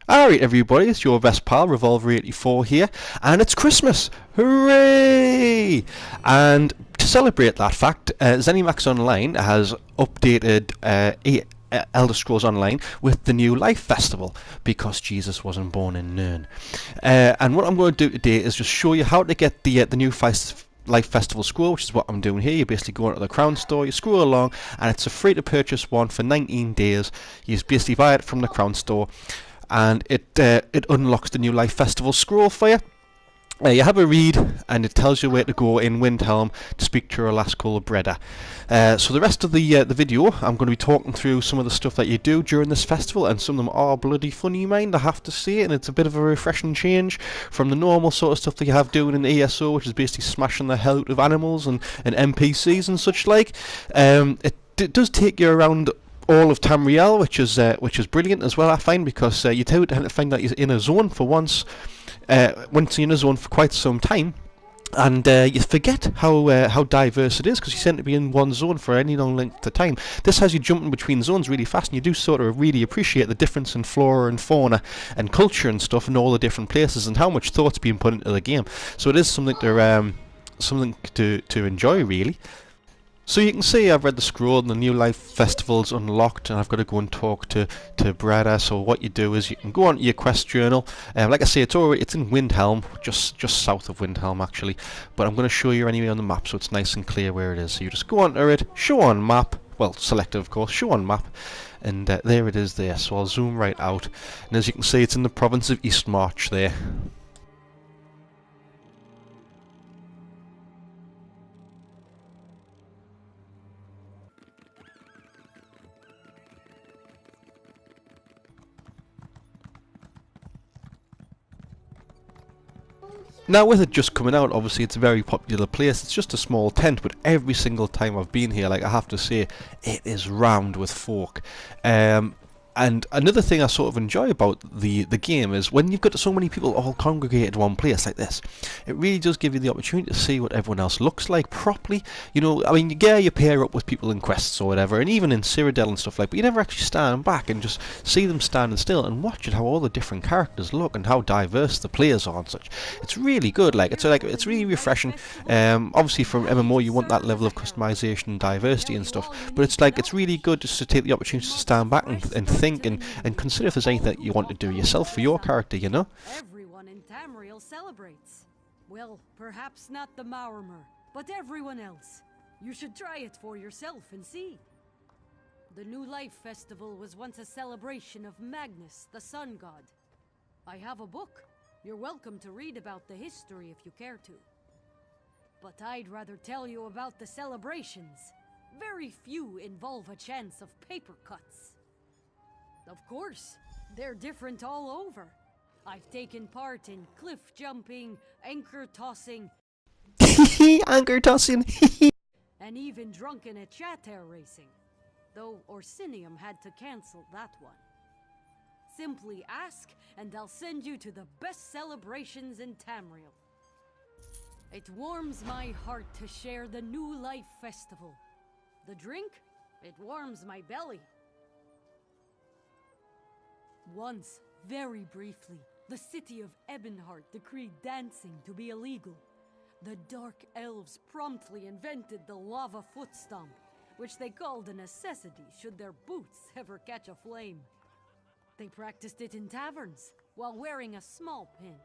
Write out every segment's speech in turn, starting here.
Alright everybody, it's your best pal, Revolver84 here, and it's Christmas! Hooray! And to celebrate that fact, ZeniMax Online has updated Elder Scrolls Online with the new Life Festival, because Jesus wasn't born in Nern. And what I'm going to do today is just show you how to get the new Life Festival scroll, which is what I'm doing here. You basically go into the Crown store, you scroll along, and it's a free to purchase one for 19 days. You basically buy it from the Crown store, and it unlocks the new Life Festival scroll for you. You have a read, and it tells you where to go in Windhelm to speak to your Alaskal Breda. So the rest of the video, I'm going to be talking through some of the stuff that you do during this festival, and some of them are bloody funny, mind, I have to say, and it's a bit of a refreshing change from the normal sort of stuff that you have doing in ESO, which is basically smashing the hell out of animals and NPCs and such like. It does take you around all of Tamriel, which is brilliant as well, I find, because you tend to find that you're in a zone for once you're in a zone for quite some time, and you forget how diverse it is, because you tend to be in one zone for any long length of time. This has you jumping between zones really fast, and you do sort of really appreciate the difference in flora and fauna and culture and stuff in all the different places, and how much thought's being put into the game. So it is something to enjoy, really. So you can see I've read the scroll and the new Life Festival's unlocked, and I've got to go and talk to Breda. So what you do is you can go onto your quest journal. Like I say, it's in Windhelm, just south of Windhelm actually. But I'm going to show you anyway on the map, so it's nice and clear where it is. So you just go onto it, show on map, well selected of course, show on map, and there it is there. So I'll zoom right out, and as you can see, it's in the province of Eastmarch there. Now, with it just coming out, obviously it's a very popular place. It's just a small tent, but every single time I've been here, like, I have to say, it is rammed with folk. And another thing I sort of enjoy about the game is when you've got so many people all congregated in one place like this, it really does give you the opportunity to see what everyone else looks like properly. You know, I mean, you pair up with people in quests or whatever, and even in Cyrodiil and stuff like, but you never actually stand back and just see them standing still and watch it, how all the different characters look and how diverse the players are and such. It's really good. It's really refreshing. Obviously, from MMO, you want that level of customization and diversity and stuff, but it's really good just to take the opportunity to stand back and think and consider if there's anything that you want to do yourself for your character, you know? Everyone in Tamriel celebrates. Well, perhaps not the Maurimer, but everyone else. You should try it for yourself and see. The New Life Festival was once a celebration of Magnus, the sun god. I have a book. You're welcome to read about the history if you care to. But I'd rather tell you about the celebrations. Very few involve a chance of paper cuts. Of course, they're different all over. I've taken part in cliff jumping, anchor tossing, anchor tossing, and even drunken at chatter racing. Though Orsinium had to cancel that one. Simply ask, and I'll send you to the best celebrations in Tamriel. It warms my heart to share the New Life Festival. The drink? It warms my belly. Once, very briefly, the city of Ebonheart decreed dancing to be illegal. The Dark Elves promptly invented the lava foot stomp, which they called a necessity should their boots ever catch a flame. They practiced it in taverns, while wearing a small pin.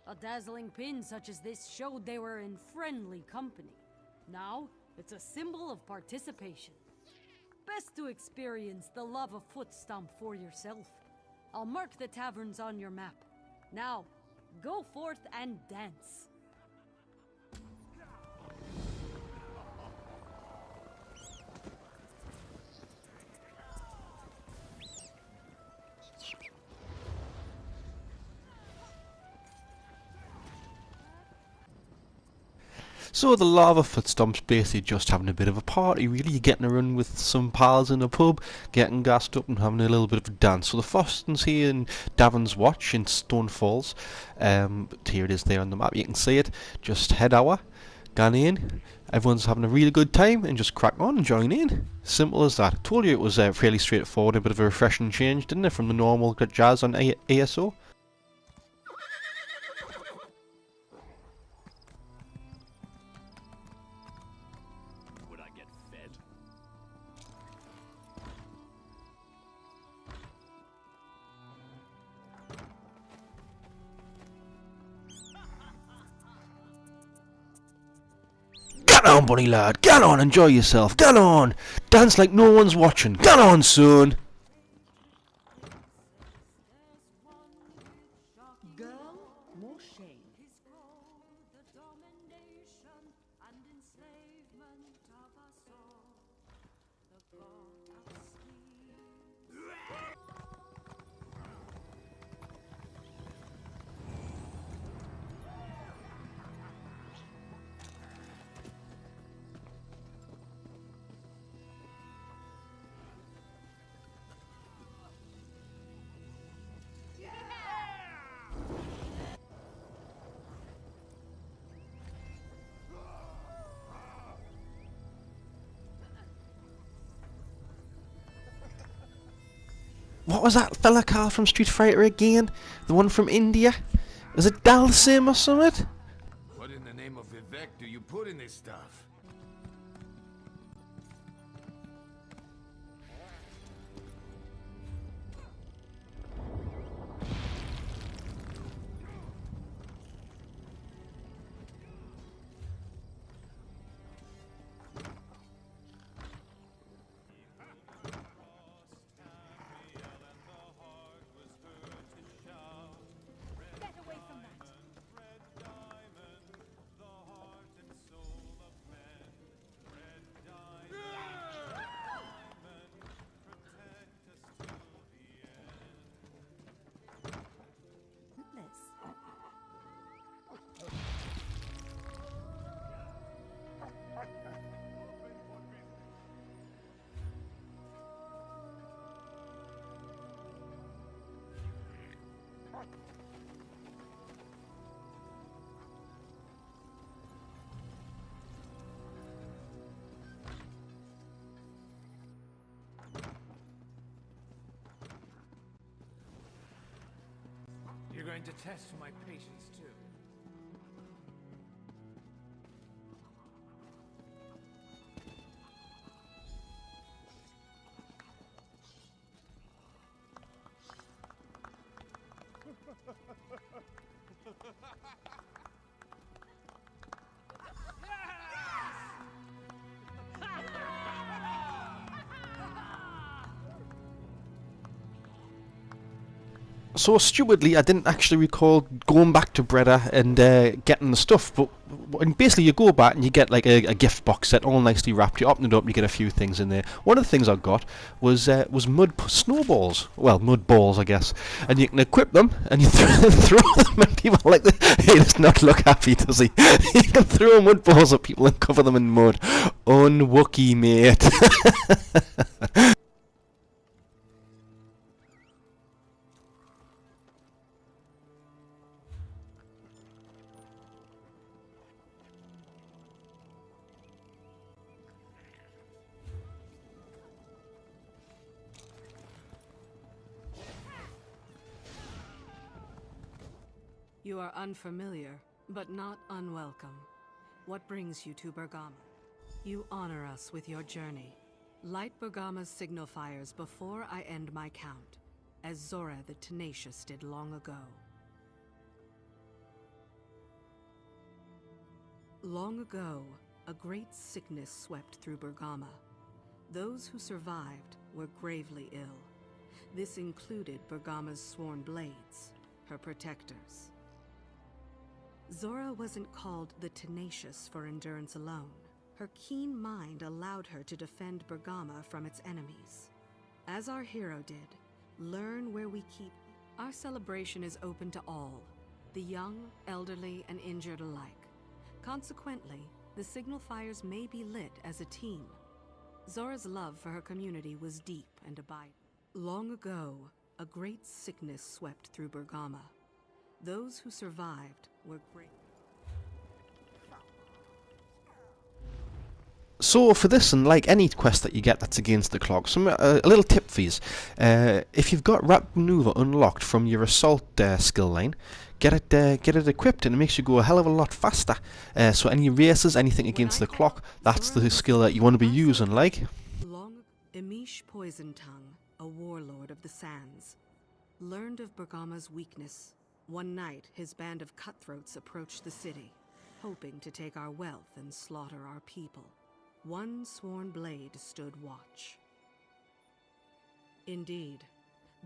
A dazzling pin such as this showed they were in friendly company. Now, it's a symbol of participation. Best to experience the lava foot stomp for yourself. I'll mark the taverns on your map. Now, go forth and dance. So the lava foot stomp's basically just having a bit of a party, really. You're getting a run with some pals in a pub, getting gassed up and having a little bit of a dance. So the Fostons here in Davon's Watch in Stone Falls, here it is there on the map, you can see it. Just head over, gone in, everyone's having a really good time and just crack on and join in. Simple as that. Told you it was fairly straightforward, a bit of a refreshing change, didn't it, from the normal jazz on ESO? Would I get fed? Get on, bunny lad, get on, enjoy yourself, get on! Dance like no one's watching, get on, son! Girl, more shame. What was that fella called from Street Fighter again? The one from India? Was it Dalsim or something? What in the name of Vivek do you put in this stuff? Get away from that. Goodness. You're going to test my patience too. So stupidly, I didn't actually recall going back to Breda and getting the stuff. But and basically, you go back and you get like a gift box set, all nicely wrapped. You open it up, and you get a few things in there. One of the things I got was snowballs. Well, mud balls, I guess. And you can equip them, and you throw them at people like he does not look happy, does he? You can throw mud balls at people and cover them in mud. Unwookie, mate. You are unfamiliar, but not unwelcome. What brings you to Bergama? You honor us with your journey. Light Bergama's signal fires before I end my count, as Zora the Tenacious did long ago. Long ago, a great sickness swept through Bergama. Those who survived were gravely ill. This included Bergama's sworn blades, her protectors. Zora wasn't called the Tenacious for endurance alone. Her keen mind allowed her to defend Bergama from its enemies. As our hero did, learn where we keep. Our celebration is open to all, the young, elderly, and injured alike. Consequently, the signal fires may be lit as a team. Zora's love for her community was deep and abiding. Long ago, a great sickness swept through Bergama. Those who survived were great. So for this, and like any quest that you get that's against the clock, a little tip for you. If you've got Rapid Maneuver unlocked from your assault skill line, get it equipped, and it makes you go a hell of a lot faster. So any races, anything against the clock, that's the skill that you want to be using. Like, Emish Poison Tongue, a warlord of the Sands, learned of Bergama's weakness. One night, his band of cutthroats approached the city, hoping to take our wealth and slaughter our people. One sworn blade stood watch. Indeed,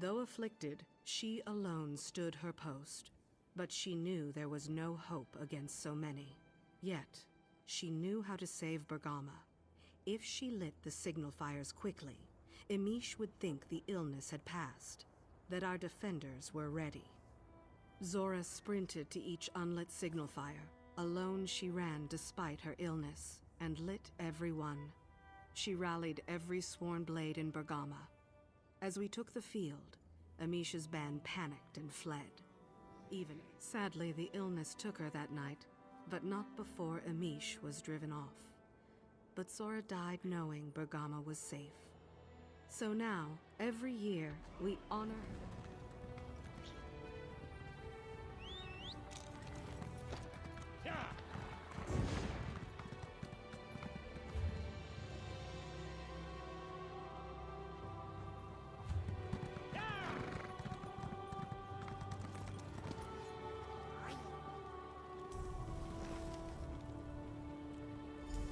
though afflicted, she alone stood her post, but she knew there was no hope against so many. Yet, she knew how to save Bergama. If she lit the signal fires quickly, Emish would think the illness had passed, that our defenders were ready. Zora sprinted to each unlit signal fire. Alone she ran despite her illness, and lit every one. She rallied every sworn blade in Bergama. As we took the field, Emish's band panicked and fled. Sadly, the illness took her that night, but not before Emish was driven off. But Zora died knowing Bergama was safe. So now, every year, we honor her.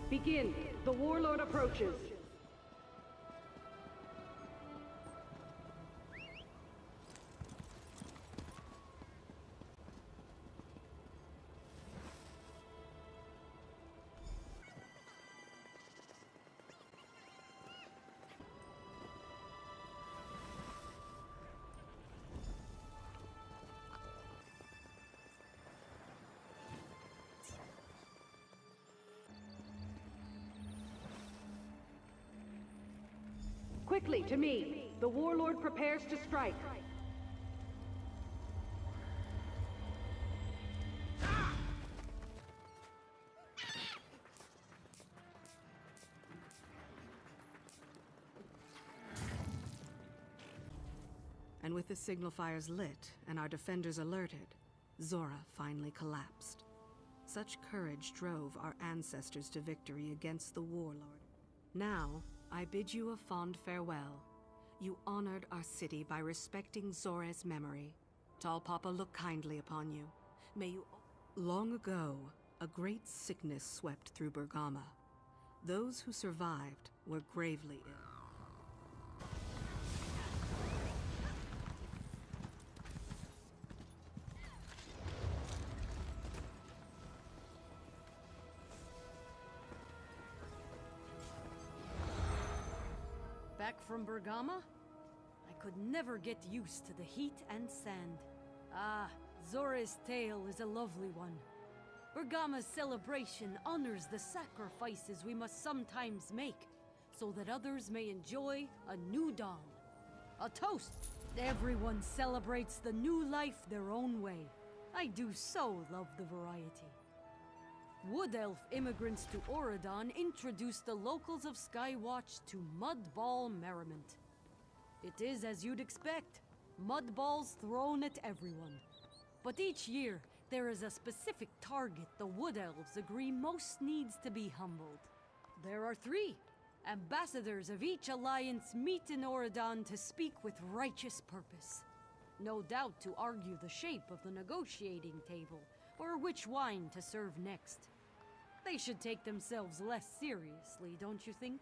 Begin. The warlord approaches. Quickly, to me. The warlord prepares to strike. And with the signal fires lit and our defenders alerted, Zora finally collapsed. Such courage drove our ancestors to victory against the warlord. Now, I bid you a fond farewell. You honored our city by respecting Zora's memory. Tall Papa look kindly upon you. May you... Long ago, a great sickness swept through Bergama. Those who survived were gravely ill. Back from Bergama? I could never get used to the heat and sand. Ah, Zora's tale is a lovely one. Bergama's celebration honors the sacrifices we must sometimes make, so that others may enjoy a new dawn. A toast! Everyone celebrates the new life their own way. I do so love the variety. Wood Elf immigrants to Auradon introduced the locals of Skywatch to mud-ball merriment. It is as you'd expect, mud balls thrown at everyone. But each year, there is a specific target the Wood Elves agree most needs to be humbled. There are 3. Ambassadors of each alliance meet in Auradon to speak with righteous purpose. No doubt to argue the shape of the negotiating table, or which wine to serve next. They should take themselves less seriously, don't you think?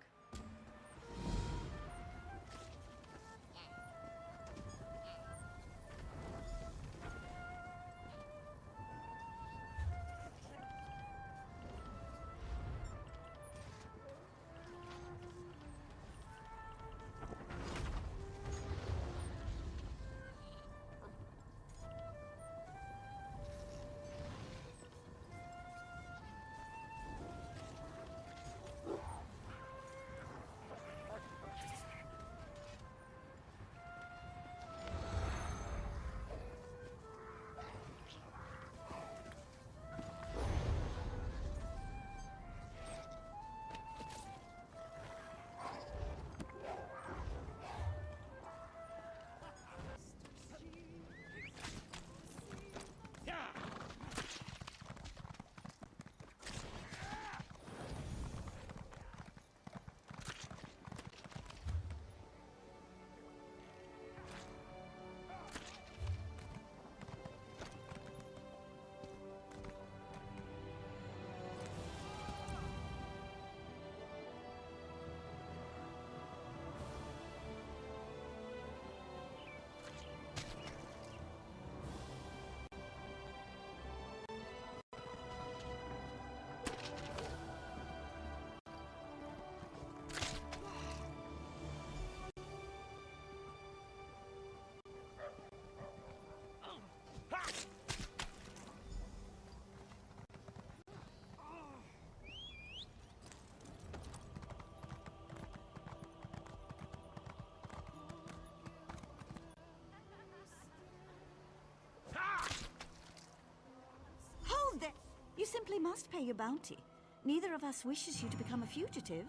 simply must pay your bounty. Neither of us wishes you to become a fugitive.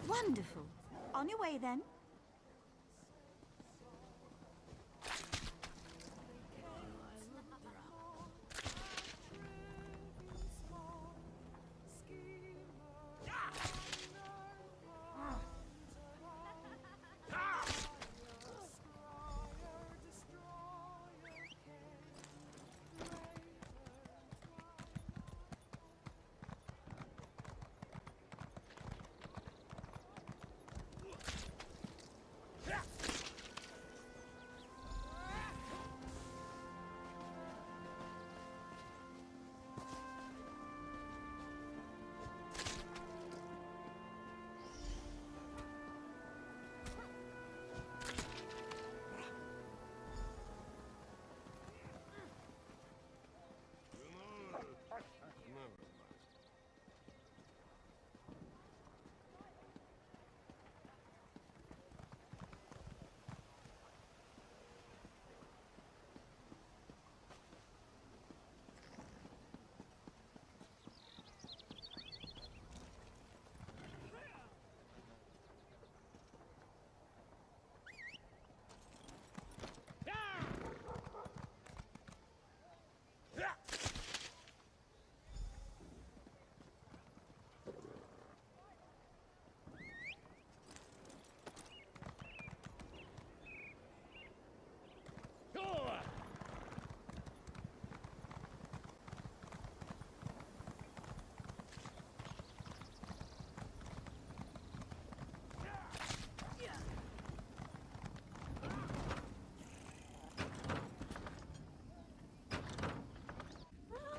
Wonderful. On your way, then.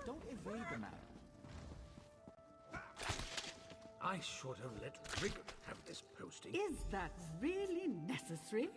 Don't evade the matter. I should have let Rick have this posting. Is that really necessary?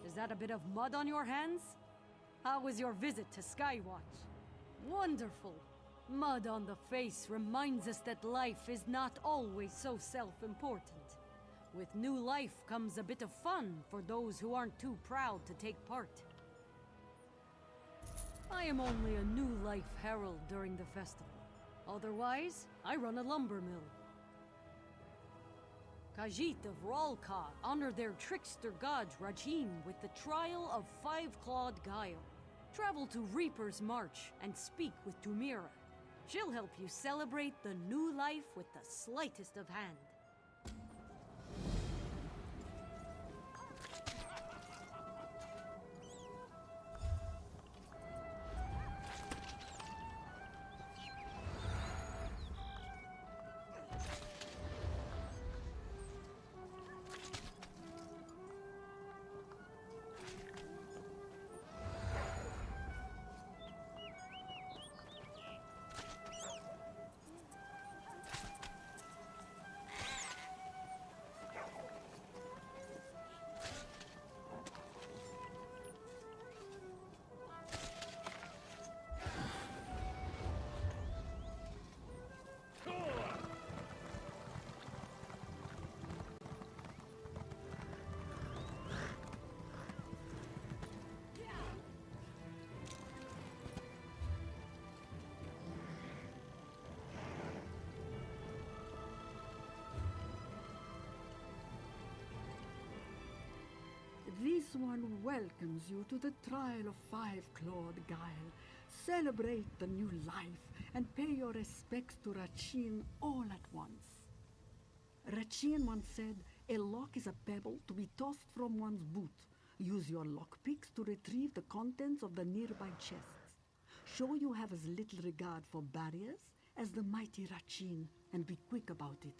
Is that a bit of mud on your hands? How was your visit to Skywatch? Wonderful! Mud on the face reminds us that life is not always so self-important. With new life comes a bit of fun for those who aren't too proud to take part. I am only a new life herald during the festival. Otherwise, I run a lumber mill. Khajiit of Ralka honor their trickster god Rajin with the trial of five-clawed Guile. Travel to Reaper's March and speak with Tumira. She'll help you celebrate the new life with the slightest of hand. This one welcomes you to the trial of five-clawed Guile. Celebrate the new life and pay your respects to Rachin all at once. Rachin once said, "A lock is a pebble to be tossed from one's boot. Use your lockpicks to retrieve the contents of the nearby chests. Show you have as little regard for barriers as the mighty Rachin, and be quick about it."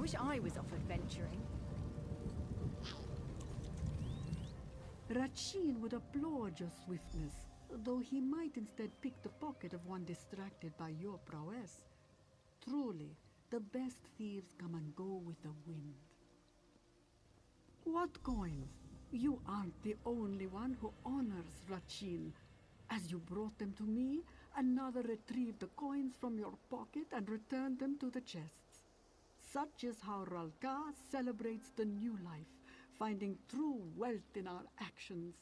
wish I was off adventuring. Rachin would applaud your swiftness, though he might instead pick the pocket of one distracted by your prowess. Truly, the best thieves come and go with the wind. What coins? You aren't the only one who honors Rachin. As you brought them to me, another retrieved the coins from your pocket and returned them to the chests. Such is how Ralka celebrates the new life, finding true wealth in our actions.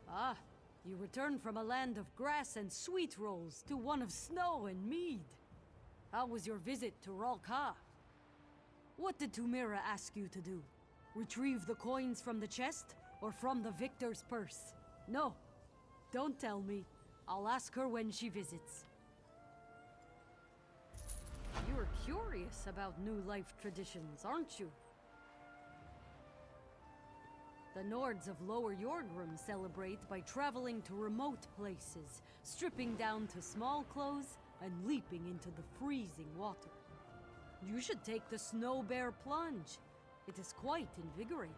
Ah, you return from a land of grass and sweet rolls to one of snow and mead. How was your visit to Ralka? What did Tumira ask you to do? Retrieve the coins from the chest, or from the victor's purse? No, don't tell me. I'll ask her when she visits. You're curious about new life traditions, aren't you? The Nords of Lower Yorgrim celebrate by traveling to remote places, stripping down to small clothes, and leaping into the freezing water. You should take the Snow Bear plunge. It is quite invigorating.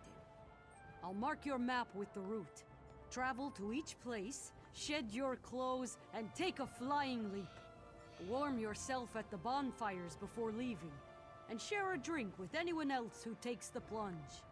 I'll mark your map with the route. Travel to each place, shed your clothes, and take a flying leap. Warm yourself at the bonfires before leaving, and share a drink with anyone else who takes the plunge.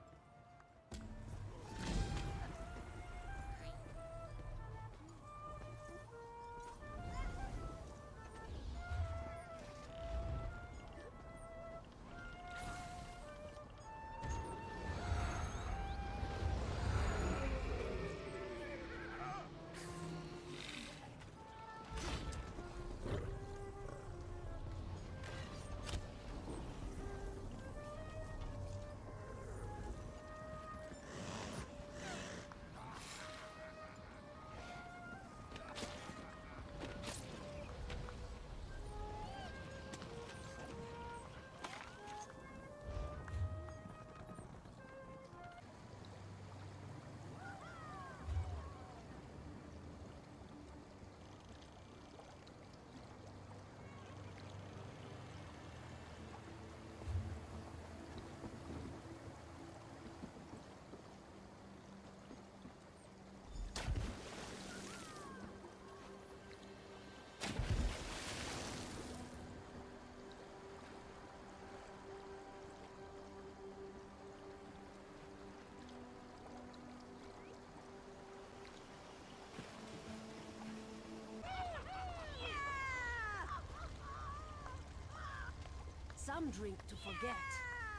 Some drink to forget.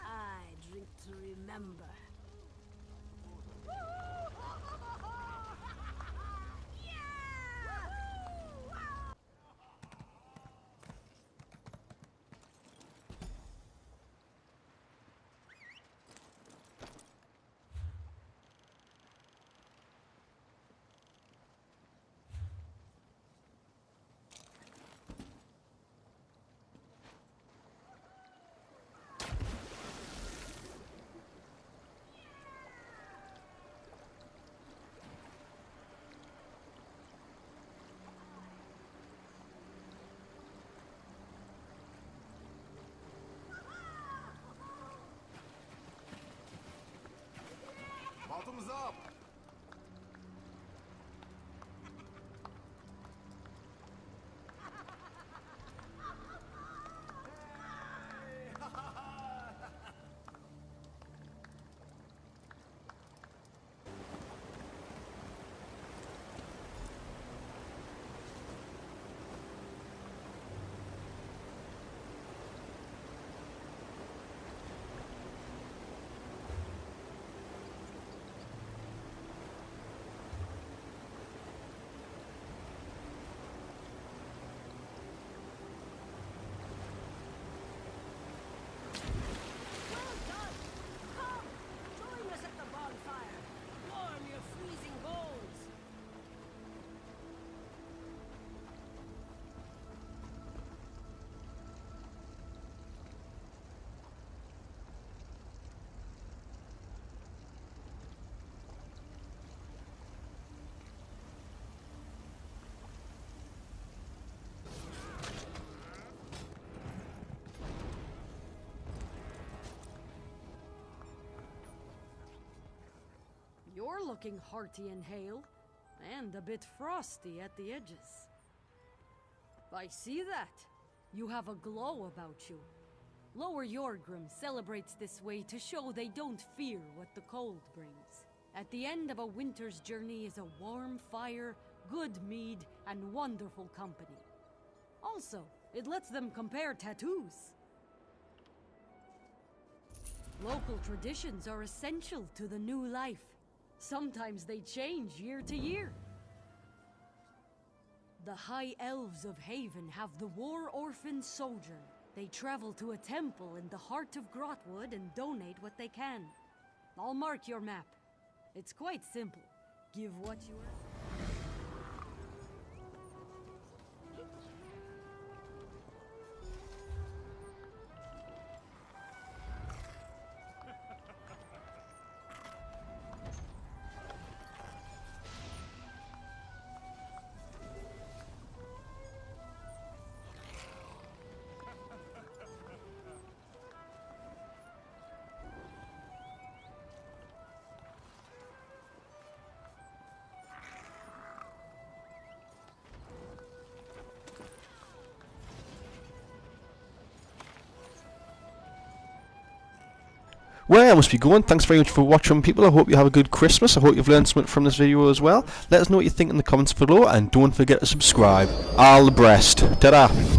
I drink to remember. Bottoms up! looking hearty and hale, and a bit frosty at the edges. I see that. You have a glow about you. Lower Yorgrim celebrates this way to show they don't fear what the cold brings. At the end of a winter's journey is a warm fire, good mead, and wonderful company. Also, it lets them compare tattoos. Local traditions are essential to the new life. Sometimes they change year to year. The High Elves of Haven have the War Orphan Sojourn. They travel to a temple in the heart of Grotwood and donate what they can. I'll mark your map. It's quite simple. Give what you are. Well, I must be going. Thanks very much for watching, people. I hope you have a good Christmas. I hope you've learned something from this video as well. Let us know what you think in the comments below, and don't forget to subscribe. All the best. Ta-da!